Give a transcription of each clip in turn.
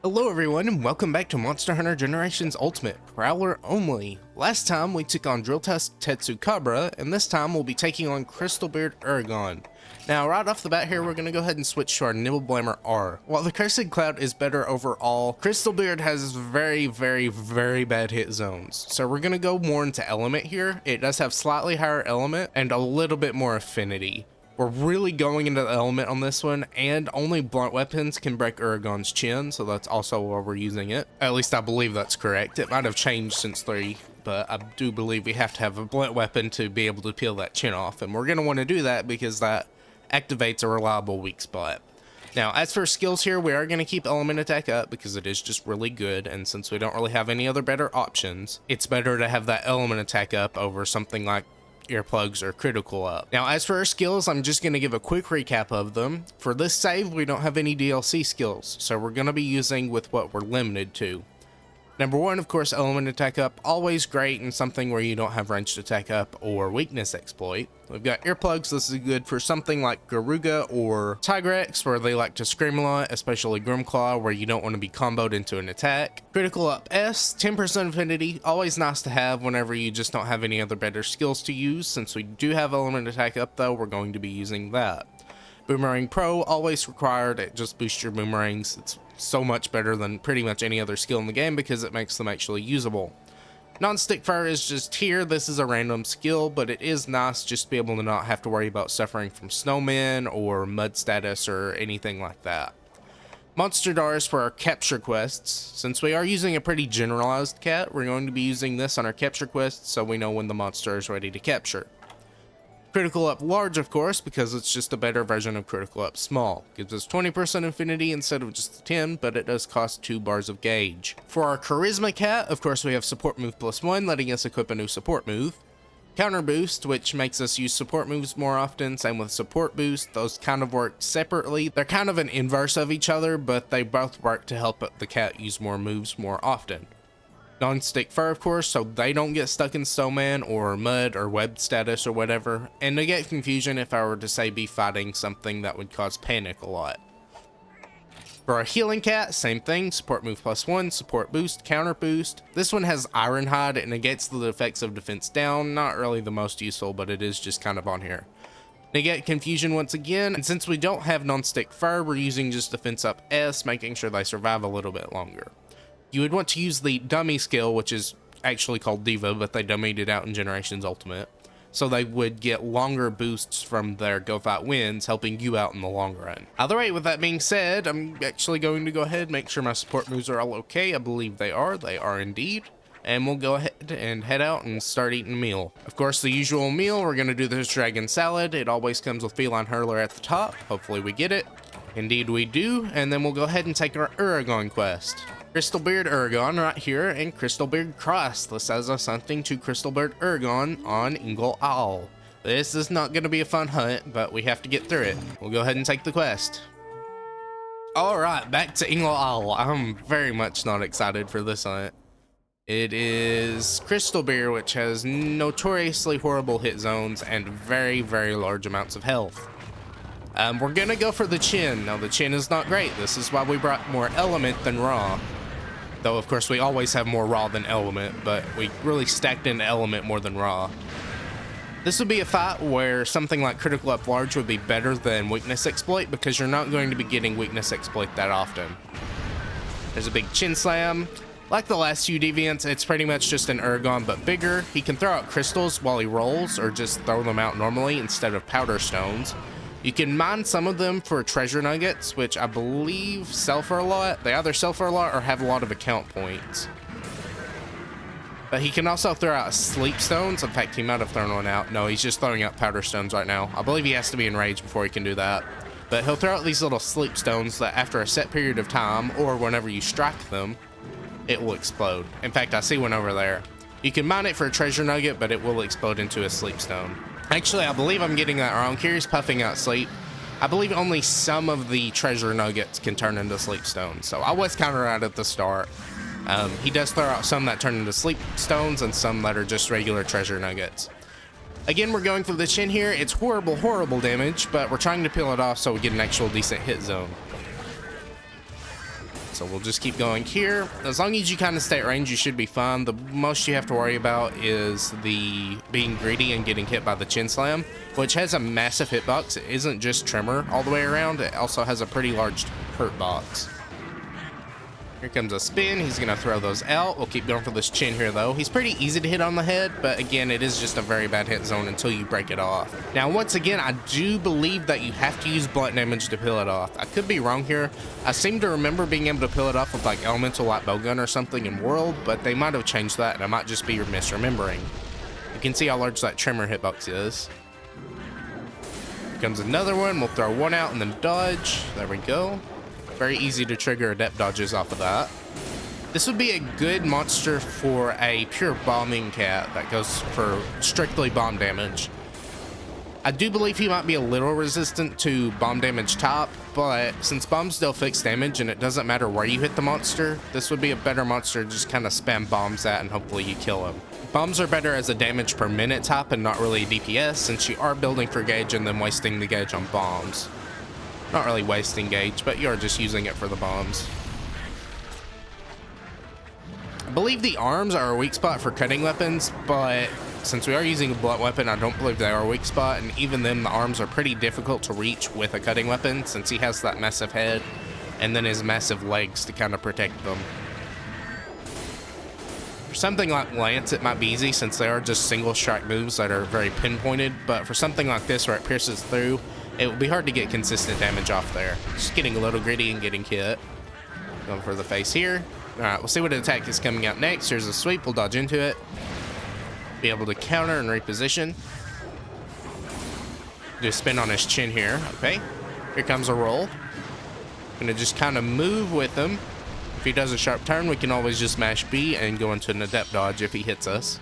Hello everyone and welcome back to Monster Hunter Generations Ultimate, Prowler only. Last time we took on Drill Tusk Tetsukabra, and this time we'll be taking on Crystalbeard Uragaan. Now right off the bat here we're going to go ahead and switch to our Nibbleblammer R. While the Cursed Cloud is better overall, Crystalbeard has very bad hit zones. So we're going to go more into Element here. It does have slightly higher Element and a little bit more Affinity. We're really going into the element on this one, and only blunt weapons can break Uragaan's chin, so that's also why we're using it. At least I believe that's correct. It might have changed since 3, but I do believe we have to have a blunt weapon to be able to peel that chin off, and we're going to want to do that because that activates a reliable weak spot. Now, as for skills here, we are going to keep element attack up because it is just really good, and since we don't really have any other better options, it's better to have that element attack up over something like earplugs or critical up. Now as for our skills, I'm just going to give a quick recap of them. For this save we don't have any DLC skills, so we're going to be using with what we're limited to. Number 1, of course, element attack up, always great in something where you don't have ranged attack up or weakness exploit. We've got earplugs. This is good for something like Garuga or Tigrex where they like to scream a lot, especially Grimclaw where you don't want to be comboed into an attack. Critical up S, 10% affinity, always nice to have whenever you just don't have any other better skills to use. Since we do have element attack up though, we're going to be using that. Boomerang Pro, always required. It just boosts your boomerangs. It's so much better than pretty much any other skill in the game because it makes them actually usable. Non-stick fire is just here. This is a random skill, but it is nice just to be able to not have to worry about suffering from snowmen or mud status or anything like that. Monster Dars for our capture quests. Since we are using a pretty generalized cat, we're going to be using this on our capture quests so we know when the monster is ready to capture. Critical up large, of course, because it's just a better version of critical up small. Gives us 20% affinity instead of just 10, but it does cost 2 bars of gauge. For our charisma cat, of course, we have support move +1, letting us equip a new support move. Counter boost, which makes us use support moves more often. Same with support boost. Those kind of work separately. They're kind of an inverse of each other, but they both work to help the cat use more moves more often. Non-stick fur, of course, so they don't get stuck in snowman or mud or web status or whatever, and they get confusion if I were to say be fighting something that would cause panic a lot. For our healing cat, same thing, support move +1, support boost, counter boost. This one has Ironhide and negates the effects of defense down, not really the most useful, but it is just kind of on here. Negate confusion once again, and since we don't have non-stick fur, we're using just defense up S, making sure they survive a little bit longer. You would want to use the dummy skill, which is actually called Diva, but they dummied it out in Generations Ultimate. So they would get longer boosts from their Go Fight Wins, helping you out in the long run. Either way, with that being said, I'm actually going to go ahead and make sure my support moves are all okay. I believe they are indeed. And we'll go ahead and head out and start eating a meal. Of course, the usual meal, we're going to do this dragon salad. It always comes with Feline Hurler at the top. Hopefully we get it. Indeed we do. And then we'll go ahead and take our Uragaan quest. Crystalbeard Uragaan right here, and Crystalbeard Cross. This has us hunting to Crystalbeard Uragaan on Ingle Owl. This is not going to be a fun hunt, but we have to get through it. We'll go ahead and take the quest. Alright, back to Ingle Owl. I'm very much not excited for this hunt. It is Crystalbeard, which has notoriously horrible hit zones and very large amounts of health. We're gonna go for the chin. Now the chin is not great. This is why we brought more element than raw. Though of course we always have more raw than element, but we really stacked in element more than raw. This would be a fight where something like critical up large would be better than weakness exploit because you're not going to be getting weakness exploit that often. There's a big chin slam. Like the last few deviants, it's pretty much just an Uragaan but bigger. He can throw out crystals while he rolls or just throw them out normally instead of powder stones. You can mine some of them for treasure nuggets, which I believe sell for a lot. They either sell for a lot or have a lot of account points. But he can also throw out sleep stones. In fact, he might have thrown one out. No, he's just throwing out powder stones right now. I believe he has to be enraged before he can do that. But he'll throw out these little sleep stones that after a set period of time, or whenever you strike them, it will explode. In fact, I see one over there. You can mine it for a treasure nugget, but it will explode into a sleep stone. Actually, I believe I'm getting that wrong. Here he's puffing out sleep. I believe only some of the treasure nuggets can turn into sleep stones. So I was kind of right at the start. He does throw out some that turn into sleep stones and some that are just regular treasure nuggets. Again, we're going for the chin here. It's horrible damage, but we're trying to peel it off so we get an actual decent hit zone. So we'll just keep going here. As long as you kind of stay at range, you should be fine. The most you have to worry about is the being greedy and getting hit by the chin slam, which has a massive hitbox. It isn't just tremor all the way around. It also has a pretty large hurt box. Here comes a spin. He's going to throw those out. We'll keep going for this chin here, though. He's pretty easy to hit on the head, but again, it is just a very bad hit zone until you break it off. Now, once again, I do believe that you have to use blunt damage to peel it off. I could be wrong here. I seem to remember being able to peel it off with like elemental light bowgun or something in World, but they might have changed that, and I might just be misremembering. You can see how large that tremor hitbox is. Here comes another one. We'll throw one out and then dodge. There we go. Very easy to trigger adept dodges off of that. This would be a good monster for a pure bombing cat that goes for strictly bomb damage. I do believe he might be a little resistant to bomb damage top, but since bombs deal fixed damage and it doesn't matter where you hit the monster, this would be a better monster to just kind of spam bombs at and hopefully you kill him. Bombs are better as a damage per minute top and not really a DPS, since you are building for gauge and then wasting the gauge on bombs. Not really wasting gauge, but you're just using it for the bombs. I believe the arms are a weak spot for cutting weapons, but since we are using a blunt weapon, I don't believe they are a weak spot, and even then the arms are pretty difficult to reach with a cutting weapon since he has that massive head and then his massive legs to kind of protect them. For something like Lance, it might be easy since they are just single strike moves that are very pinpointed, but for something like this where it pierces through, it will be hard to get consistent damage off there. Just getting a little greedy and getting hit. Going for the face here. Alright, we'll see what attack is coming out next. Here's a sweep. We'll dodge into it. Be able to counter and reposition. Do a spin on his chin here. Okay. Here comes a roll. Gonna just kind of move with him. If he does a sharp turn, we can always just mash B and go into an adept dodge if he hits us.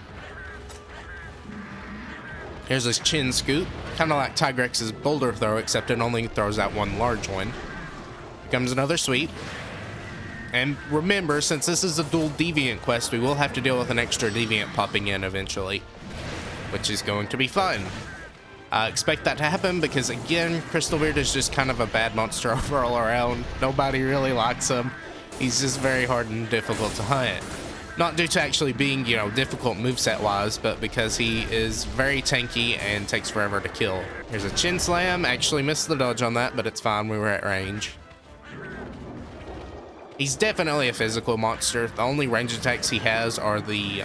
Here's his chin scoop, kind of like Tigrex's boulder throw, except it only throws out one large one. Here comes another sweep. And remember, since this is a dual deviant quest, we will have to deal with an extra deviant popping in eventually, which is going to be fun. I expect that to happen because, again, Crystalbeard is just kind of a bad monster overall around. Nobody really likes him. He's just very hard and difficult to hunt. Not due to actually being, you know, difficult moveset-wise, but because he is very tanky and takes forever to kill. Here's a chin slam. Actually missed the dodge on that, but it's fine. We were at range. He's definitely a physical monster. The only range attacks he has are the,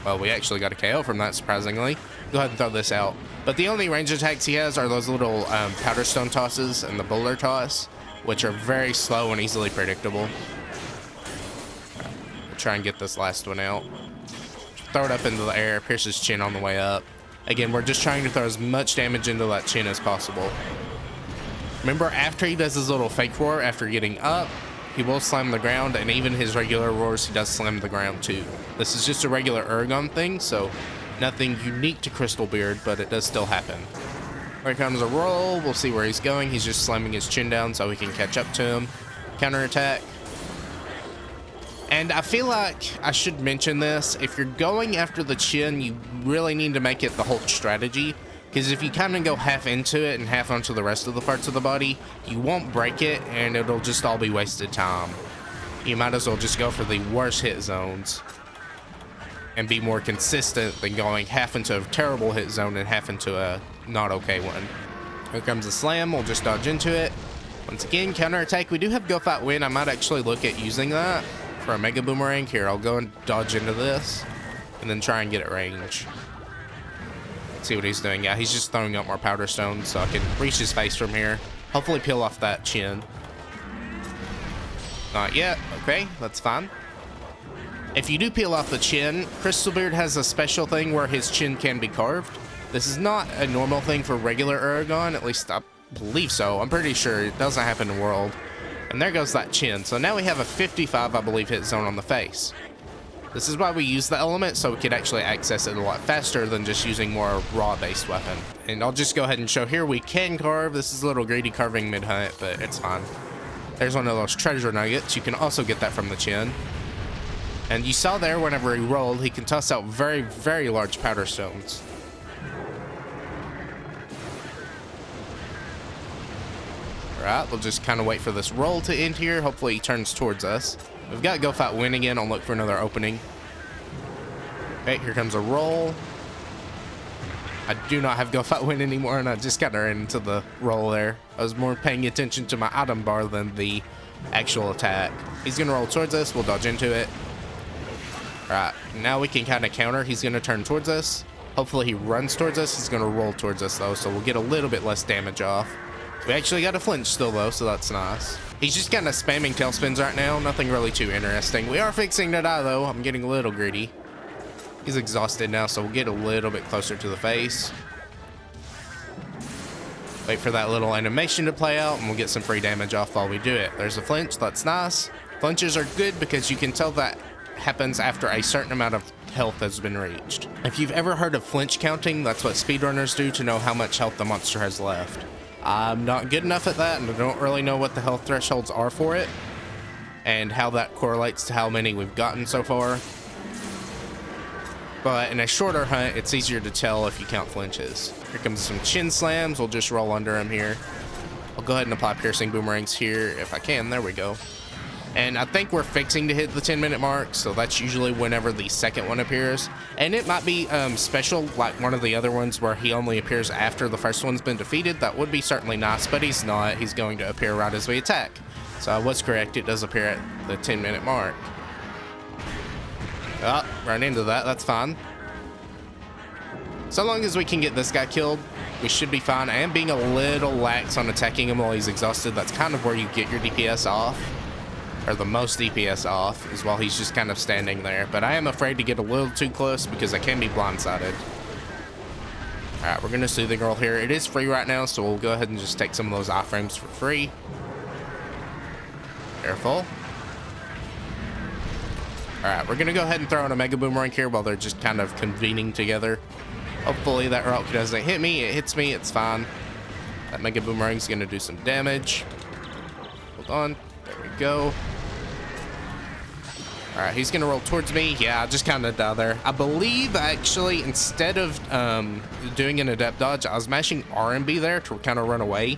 well, we actually got a KO from that, surprisingly. Go ahead and throw this out. But the only range attacks he has are those little powder stone tosses and the boulder toss, which are very slow and easily predictable. Try and get this last one out. Throw it up into the air, pierce his chin on the way up. Again, we're just trying to throw as much damage into that chin as possible. Remember, after he does his little fake roar, after getting up, he will slam the ground, and even his regular roars, he does slam the ground too. This is just a regular Uragaan thing, so nothing unique to Crystalbeard, but it does still happen. Here comes a roll. We'll see where he's going. He's just slamming his chin down so we can catch up to him. Counterattack. And I feel like I should mention this. If you're going after the chin, you really need to make it the whole strategy. Because if you kind of go half into it and half onto the rest of the parts of the body, you won't break it and it'll just all be wasted time. You might as well just go for the worst hit zones and be more consistent than going half into a terrible hit zone and half into a not okay one. Here comes the slam. We'll just dodge into it. Once again, counterattack. We do have Go Fight Win. I might actually look at using that for a Mega Boomerang. Here, I'll go and dodge into this and then try and get at range. Let's see what he's doing. Yeah, he's just throwing up more powder stones so I can reach his face from here. Hopefully peel off that chin. Not yet. Okay, that's fine. If you do peel off the chin, Crystalbeard has a special thing where his chin can be carved. This is not a normal thing for regular Uragaan, at least I believe so. I'm pretty sure it doesn't happen in World. And there goes that chin. So now we have a 55, I believe, hit zone on the face. This is why we use the element, so we could actually access it a lot faster than just using more raw-based weapon. And I'll just go ahead and show here we can carve. This is a little greedy carving mid-hunt, but it's fine. There's one of those treasure nuggets. You can also get that from the chin. And you saw there, whenever he rolled, he can toss out very, very large powder stones. Alright, we'll just kind of wait for this roll to end here. Hopefully he turns towards us. We've got Go Fight Win again. I'll look for another opening. Okay, here comes a roll. I do not have Go Fight Win anymore, and I just got her into the roll there. I was more paying attention to my item bar than the actual attack. He's going to roll towards us. We'll dodge into it. Alright, now we can kind of counter. He's going to turn towards us. Hopefully he runs towards us. He's going to roll towards us, though, so we'll get a little bit less damage off. We actually got a flinch still, though, so that's nice. He's just kind of spamming tailspins right now. Nothing really too interesting. We are fixing to die, though. I'm getting a little greedy. He's exhausted now, so we'll get a little bit closer to the face. Wait for that little animation to play out, and we'll get some free damage off while we do it. There's a flinch. That's nice. Flinches are good because you can tell that happens after a certain amount of health has been reached. If you've ever heard of flinch counting, that's what speedrunners do to know how much health the monster has left. I'm not good enough at that, and I don't really know what the health thresholds are for it and how that correlates to how many we've gotten so far. But in a shorter hunt, it's easier to tell if you count flinches. Here comes some chin slams. We'll just roll under him here. I'll go ahead and apply piercing boomerangs here if I can. There we go. And I think we're fixing to hit the 10-minute mark, so that's usually whenever the second one appears. And it might be special, like one of the other ones where he only appears after the first one's been defeated. That would be certainly nice, but he's not. He's going to appear right as we attack. So I was correct. It does appear at the 10-minute mark. Oh, run into that. That's fine. So long as we can get this guy killed, we should be fine. I am being a little lax on attacking him while he's exhausted. That's kind of where you get your DPS off. Or the most DPS off, is while he's just kind of standing there. But I am afraid to get a little too close because I can be blindsided. Alright, we're going to Soothing Roll here. It is free right now, so we'll go ahead and just take some of those iframes for free. Careful. Alright, we're going to go ahead and throw in a Mega Boomerang here while they're just kind of convening together. Hopefully that rock doesn't hit me. It hits me, it's fine. That Mega Boomerang's going to do some damage. Hold on. There we go. Alright, he's gonna roll towards me. Yeah, I just kind of died there. I believe, actually, instead of doing an adept dodge, I was mashing RB there to kind of run away.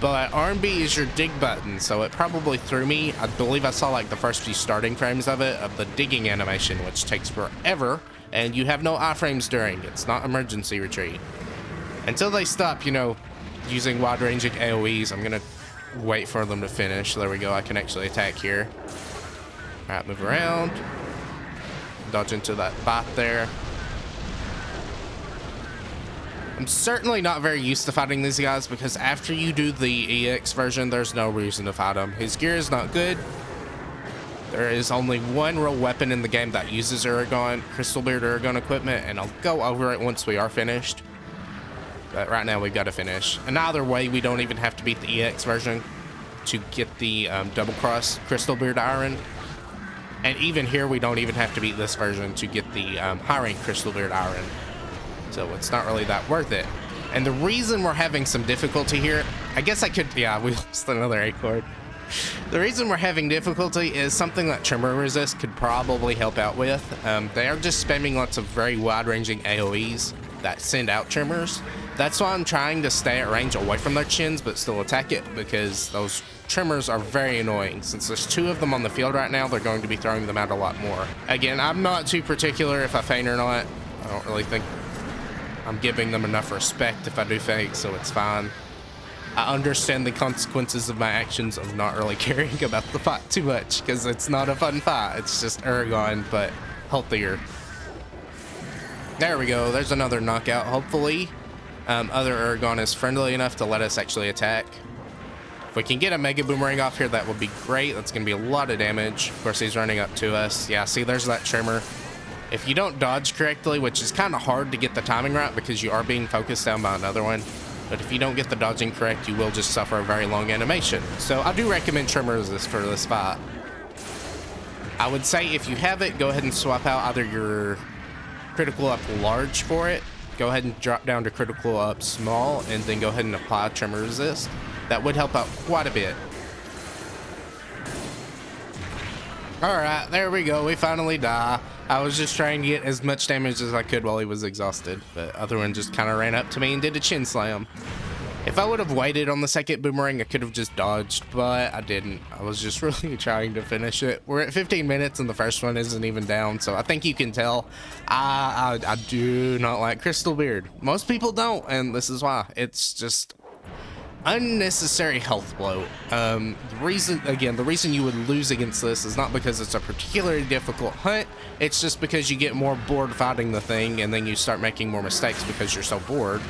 But RB is your dig button, so it probably threw me. I believe I saw like the first few starting frames of it, of the digging animation, which takes forever, and you have no iframes during. It's not emergency retreat. Until they stop, you know, using wide-ranging AoEs, I'm gonna wait for them to finish. There we go. I can actually attack here. Alright, move around. Dodge into that bot there. I'm certainly not very used to fighting these guys because after you do the EX version, there's no reason to fight him. His gear is not good. There is only one real weapon in the game that uses Uragaan, Crystalbeard Uragaan equipment, and I'll go over it once we are finished. But right now we've got to finish. And either way, we don't even have to beat the EX version to get the double cross Crystalbeard Iron. And even here, we don't even have to beat this version to get the high rank Crystalbeard Iron. So it's not really that worth it. And the reason we're having some difficulty here, I guess I could, yeah, we lost another acorn. The reason we're having difficulty is something that Tremor Resist could probably help out with. They are just spamming lots of very wide-ranging AoEs that send out tremors. That's why I'm trying to stay at range away from their chins but still attack it, because those tremors are very annoying. Since there's two of them on the field right now, they're going to be throwing them out a lot more. Again, I'm not too particular if I feint or not. I don't really think I'm giving them enough respect if I do feint, so it's fine. I understand the consequences of my actions of not really caring about the fight too much, because it's not a fun fight. It's just Uragaan, but healthier. There we go. There's another knockout, hopefully. Other Uragaan is friendly enough to let us actually attack. If we can get a Mega Boomerang off here, that would be great. That's going to be a lot of damage. Of course, he's running up to us. Yeah, see, there's that Tremor. If you don't dodge correctly, which is kind of hard to get the timing right because you are being focused down by another one, but if you don't get the dodging correct, you will just suffer a very long animation. So I do recommend Tremor Resist for this fight. I would say if you have it, go ahead and swap out either your critical up large for it. Go ahead and drop down to critical up small, and then go ahead and apply Tremor Resist. That would help out quite a bit. Alright, there we go. We finally die. I was just trying to get as much damage as I could while he was exhausted, but other one just kind of ran up to me and did a chin slam. If I would have waited on the second boomerang, I could have just dodged, but I didn't. I was just really trying to finish it. We're at 15 minutes and the first one isn't even down, so I think you can tell I do not like Crystalbeard. Most people don't, and this is why. It's just unnecessary health bloat. The reason you would lose against this is not because it's a particularly difficult hunt. It's just because you get more bored fighting the thing, and then you start making more mistakes because you're so bored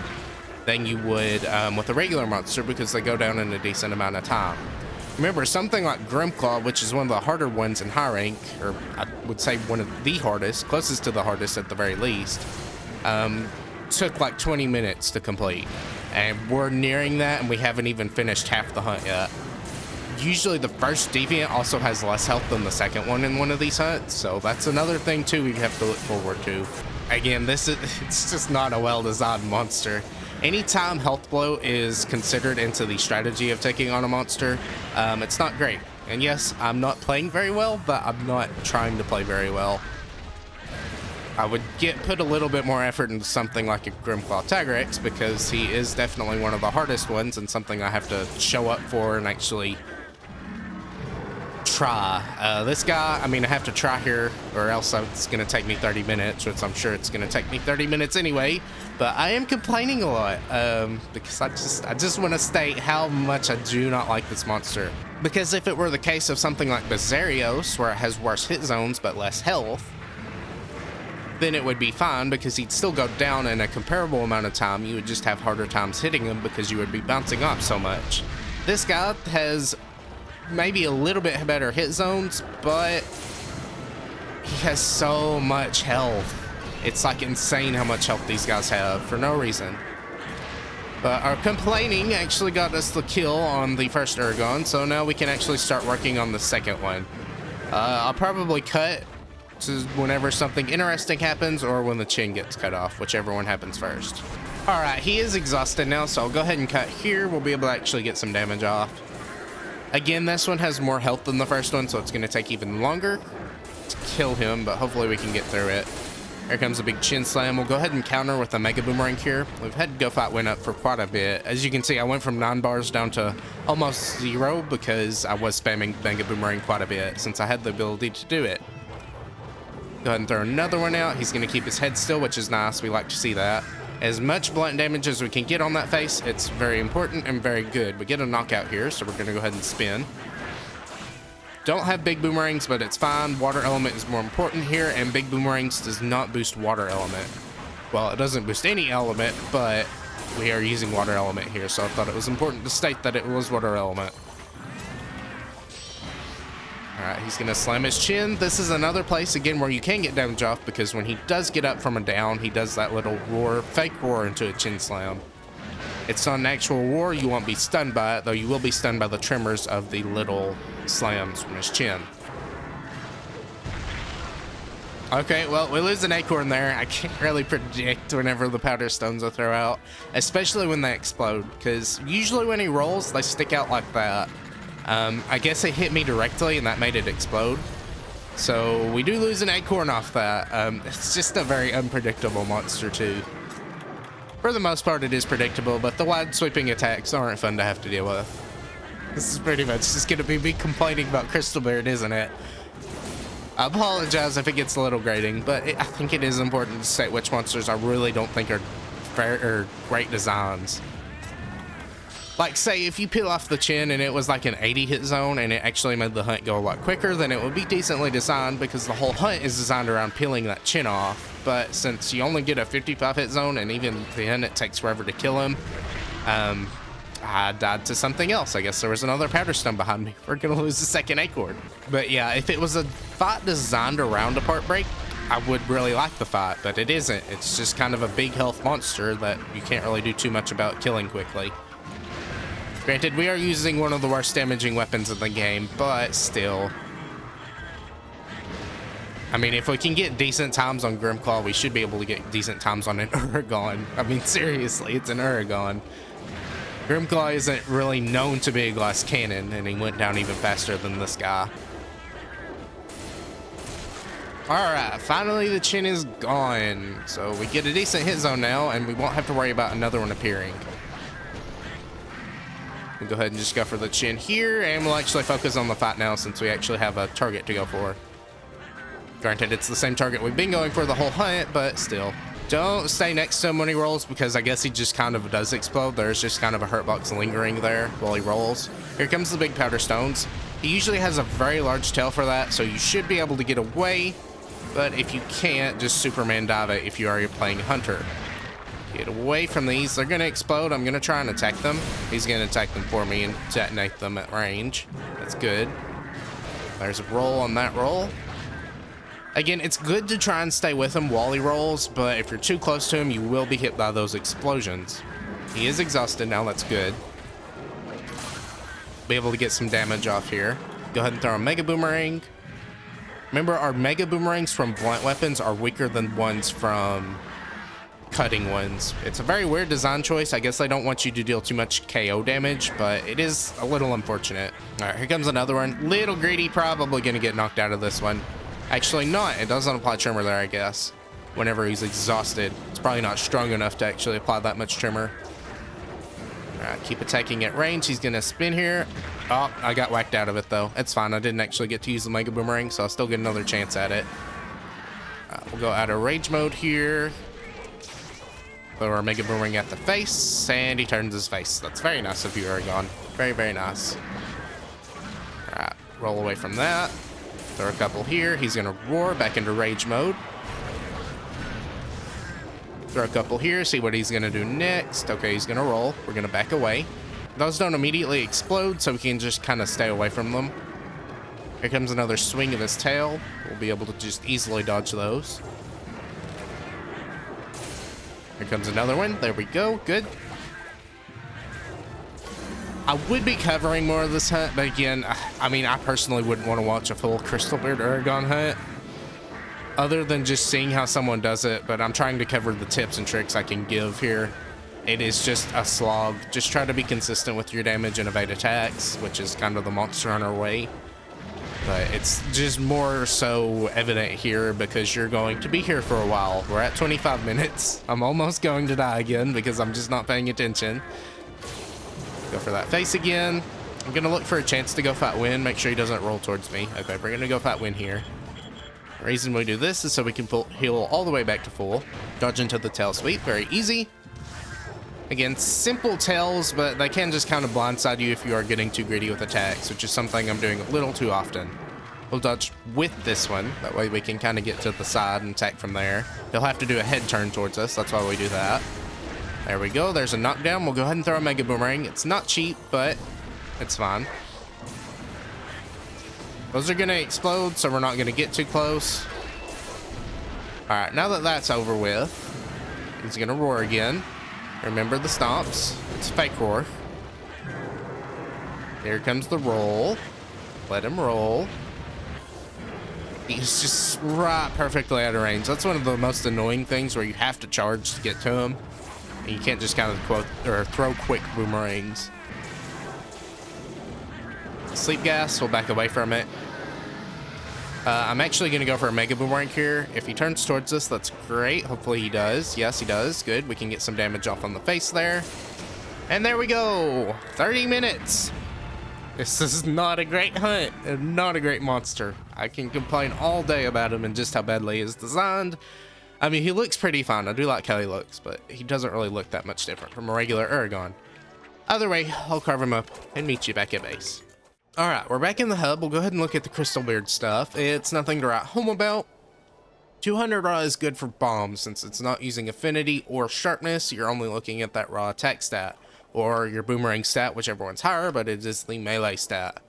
than you would with a regular monster, because they go down in a decent amount of time. Remember, something like Grimclaw, which is one of the harder ones in high rank, or I would say one of the hardest, closest to the hardest at the very least, took like 20 minutes to complete. And we're nearing that, and we haven't even finished half the hunt yet. Usually the first deviant also has less health than the second one in one of these hunts, so that's another thing too we have to look forward to. Again, it's just not a well-designed monster. Anytime health bloat is considered into the strategy of taking on a monster, it's not great. And yes, I'm not playing very well, but I'm not trying to play very well. I would put a little bit more effort into something like a Grimclaw Tigrex, because he is definitely one of the hardest ones and something I have to show up for and actually try. This guy, I mean, I have to try here, or else it's going to take me 30 minutes, which I'm sure it's going to take me 30 minutes anyway. But I am complaining a lot because I just want to state how much I do not like this monster. Because if it were the case of something like Bizarrios, where it has worse hit zones but less health, then it would be fine, because he'd still go down in a comparable amount of time. You would just have harder times hitting him because you would be bouncing off so much. This guy has maybe a little bit better hit zones, but he has so much health. It's like insane how much health these guys have for no reason. But our complaining actually got us the kill on the first Uragaan, so now we can actually start working on the second one. I'll probably cut to whenever something interesting happens, or when the chin gets cut off, whichever one happens first. Alright, he is exhausted now, so I'll go ahead and cut here. We'll be able to actually get some damage off. Again, this one has more health than the first one, so it's going to take even longer to kill him, but hopefully we can get through it. Here comes a big chin slam. We'll go ahead and counter with a Mega Boomerang here. We've had Go Fight went up for quite a bit. As you can see, I went from 9 bars down to almost 0 because I was spamming Mega Boomerang quite a bit since I had the ability to do it. Go ahead and throw another one out. He's going to keep his head still, which is nice. We like to see that. As much blunt damage as we can get on that face, it's very important and very good. We get a knockout here, so we're going to go ahead and spin. Don't have big boomerangs, but it's fine. Water element is more important here, and big boomerangs does not boost water element. Well, it doesn't boost any element, but we are using water element here, so I thought it was important to state that it was water element. Alright, he's going to slam his chin. This is another place, again, where you can get damage off, because when he does get up from a down, he does that little roar, fake roar into a chin slam. It's not an actual roar. You won't be stunned by it, though you will be stunned by the tremors of the little slams from his chin. Okay, well, we lose an acorn there. I can't really predict whenever the powder stones will throw out, especially when they explode, because usually when he rolls, they stick out like that. I guess it hit me directly and that made it explode. So we do lose an acorn off that. It's just a very unpredictable monster too. For the most part, it is predictable, but the wide sweeping attacks aren't fun to have to deal with. This is pretty much just going to be me complaining about Crystalbeard, isn't it? I apologize if it gets a little grating, but I think it is important to state which monsters I really don't think are fair or great designs. Like, say, if you peel off the chin and it was like an 80 hit zone and it actually made the hunt go a lot quicker, then it would be decently designed, because the whole hunt is designed around peeling that chin off. But since you only get a 55 hit zone, and even then it takes forever to kill him, I died to something else. I guess there was another powder stone behind me. We're gonna lose the second acorn. But yeah, if it was a fight designed around a part break, I would really like the fight, but it isn't. It's just kind of a big health monster that you can't really do too much about killing quickly. Granted, we are using one of the worst damaging weapons in the game, but still. I mean, if we can get decent times on Grimclaw, we should be able to get decent times on an Uragaan. I mean, seriously, it's an Uragaan. Grimclaw isn't really known to be a glass cannon, and he went down even faster than this guy. Alright, finally the chin is gone. So we get a decent hit zone now, and we won't have to worry about another one appearing. We'll go ahead and just go for the chin here, and we'll actually focus on the fight now since we actually have a target to go for. Granted, it's the same target we've been going for the whole hunt, but still. Don't stay next to him when he rolls, because I guess he just kind of does explode. There's just kind of a hurt box lingering there while he rolls. Here comes the big powder stones. He usually has a very large tail for that, so you should be able to get away. But if you can't, just Superman dive it if you are playing Hunter. Get away from these. They're going to explode. I'm going to try and attack them. He's going to attack them for me and detonate them at range. That's good. There's a roll on that roll. Again, it's good to try and stay with him while he rolls, but if you're too close to him, you will be hit by those explosions. He is exhausted now. That's good. Be able to get some damage off here. Go ahead and throw a Mega Boomerang. Remember, our Mega Boomerangs from blunt weapons are weaker than ones from cutting ones. It's a very weird design choice. I guess they don't want you to deal too much KO damage, but it is a little unfortunate. All right, here comes another one. Little greedy, probably going to get knocked out of this one. Actually not. It doesn't apply Tremor there, I guess. Whenever he's exhausted. It's probably not strong enough to actually apply that much Tremor. All right, keep attacking at range. He's going to spin here. Oh, I got whacked out of it, though. It's fine. I didn't actually get to use the Mega Boomerang, so I'll still get another chance at it. We'll go out of rage mode here. Throw our Mega Boomerang at the face, and he turns his face. That's very nice of you, Uragaan. Very, very nice. All right, roll away from that. Throw a couple here. He's going to roar back into rage mode. Throw a couple here, see what he's going to do next. Okay, he's going to roll. We're going to back away. Those don't immediately explode, so we can just kind of stay away from them. Here comes another swing of his tail. We'll be able to just easily dodge those. Here comes another one. There we go. Good. I would be covering more of this hunt, but again, I mean, I personally wouldn't want to watch a full Crystalbeard Uragaan hunt other than just seeing how someone does it, but I'm trying to cover the tips and tricks I can give here. It is just a slog. Just try to be consistent with your damage and evade attacks, which is kind of the Monster Hunter way. But it's just more so evident here because you're going to be here for a while. We're at 25 minutes. I'm almost going to die again because I'm just not paying attention. Go for that face again. I'm going to look for a chance to go fight Win. Make sure he doesn't roll towards me. Okay, we're going to go fight Win here. The reason we do this is so we can heal all the way back to full. Dodge into the tail sweep. Very easy. Again, simple tails, but they can just kind of blindside you if you are getting too greedy with attacks, which is something I'm doing a little too often. We'll dodge with this one. That way we can kind of get to the side and attack from there. He'll have to do a head turn towards us. That's why we do that. There we go. There's a knockdown. We'll go ahead and throw a Mega Boomerang. It's not cheap, but it's fine. Those are going to explode, so we're not going to get too close. All right, now that that's over with, he's going to roar again. Remember the stomps. It's fake roar. Here comes the roll. Let him roll. He's just right perfectly out of range. That's one of the most annoying things where you have to charge to get to him. And you can't just kind of throw quick boomerangs. Sleep gas, we'll back away from it. I'm actually going to go for a Mega Boomerang here. If he turns towards us, that's great. Hopefully he does. Yes, he does. Good. We can get some damage off on the face there. And there we go. 30 minutes. This is not a great hunt and not a great monster. I can complain all day about him and just how badly he is designed. I mean, he looks pretty fine. I do like how he looks, but he doesn't really look that much different from a regular Uragaan. Either way, I'll carve him up and meet you back at base. Alright, we're back in the hub. We'll go ahead and look at the Crystalbeard stuff. It's nothing to write home about. 200 raw is good for bombs since it's not using affinity or sharpness. You're only looking at that raw attack stat or your boomerang stat, whichever one's higher, but it is the melee stat.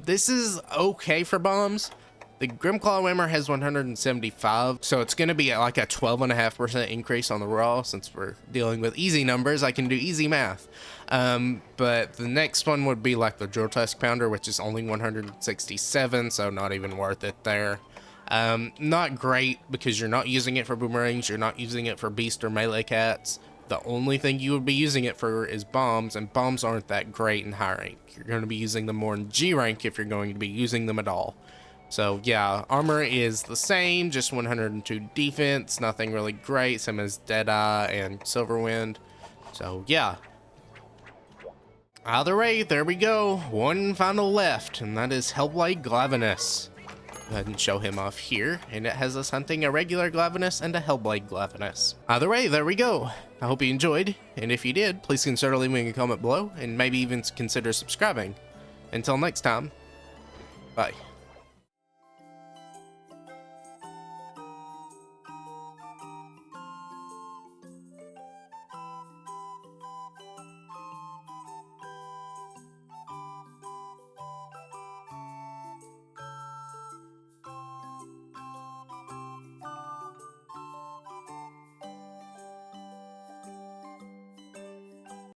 This is okay for bombs. The Grimclaw Whammer has 175, so it's going to be like a 12.5% increase on the raw. Since we're dealing with easy numbers, I can do easy math. But the next one would be like the Drill Tusk Pounder, which is only 167, so not even worth it there. Not great because you're not using it for boomerangs, you're not using it for beast or melee cats. The only thing you would be using it for is bombs, and bombs aren't that great in high rank. You're going to be using them more in G rank if you're going to be using them at all. So yeah, armor is the same, just 102 defense, nothing really great, same as Deadeye and Silverwind. So yeah. Either way, there we go. One final left, and that is Hellblade Glavenus. Go ahead and show him off here, and it has us hunting a regular Glavenus and a Hellblade Glavenus. Either way, there we go. I hope you enjoyed, and if you did, please consider leaving a comment below, and maybe even consider subscribing. Until next time, bye.